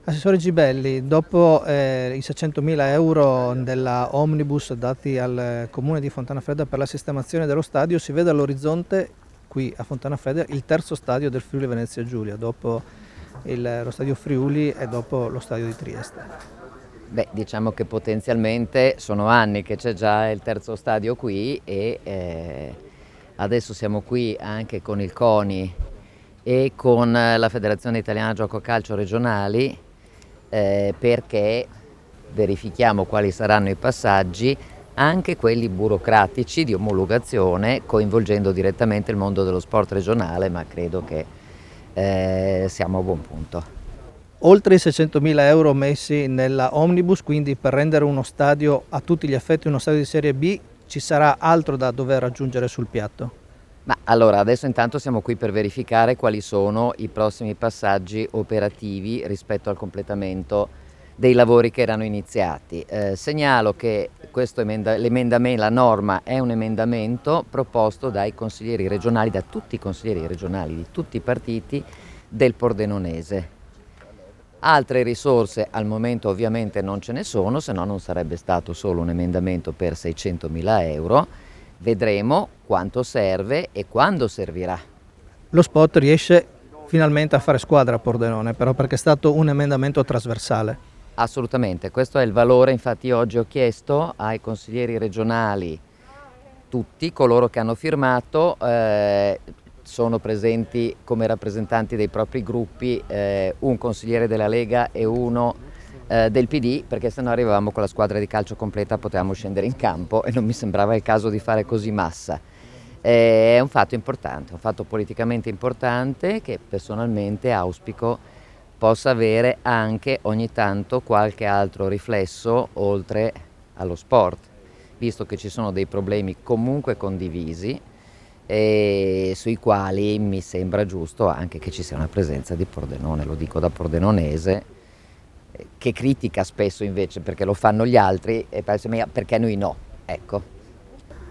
Assessore Gibelli, dopo i 600.000 euro della omnibus dati al comune di Fontanafredda per la sistemazione dello stadio, si vede all'orizzonte qui a Fontanafredda il terzo stadio del Friuli Venezia Giulia, dopo lo stadio Friuli e dopo lo stadio di Trieste. Beh, diciamo che potenzialmente sono anni che c'è già il terzo stadio qui e adesso siamo qui anche con il CONI e con la Federazione Italiana Gioco Calcio Regionali perché verifichiamo quali saranno i passaggi, anche quelli burocratici di omologazione, coinvolgendo direttamente il mondo dello sport regionale, ma credo che siamo a buon punto. Oltre i 600.000 euro messi nella omnibus, quindi per rendere uno stadio a tutti gli effetti uno stadio di Serie B, ci sarà altro da dover raggiungere sul piatto? Ma allora, adesso intanto siamo qui per verificare quali sono i prossimi passaggi operativi rispetto al completamento dei lavori che erano iniziati. Segnalo che la norma è un emendamento proposto dai consiglieri regionali, da tutti i consiglieri regionali di tutti i partiti del Pordenonese. Altre risorse al momento ovviamente non ce ne sono, se no non sarebbe stato solo un emendamento per 600.000 euro. Vedremo quanto serve e quando servirà. Lo spot riesce finalmente a fare squadra a Pordenone, però perché è stato un emendamento trasversale. Assolutamente, questo è il valore. Infatti oggi ho chiesto ai consiglieri regionali, tutti coloro che hanno firmato, sono presenti come rappresentanti dei propri gruppi, un consigliere della Lega e uno del PD, perché se no arrivavamo con la squadra di calcio completa, potevamo scendere in campo e non mi sembrava il caso di fare così massa. È un fatto importante, un fatto politicamente importante che personalmente auspico possa avere anche ogni tanto qualche altro riflesso oltre allo sport, visto che ci sono dei problemi comunque condivisi e sui quali mi sembra giusto anche che ci sia una presenza di Pordenone, lo dico da pordenonese, che critica spesso invece perché lo fanno gli altri e penso perché noi no, ecco.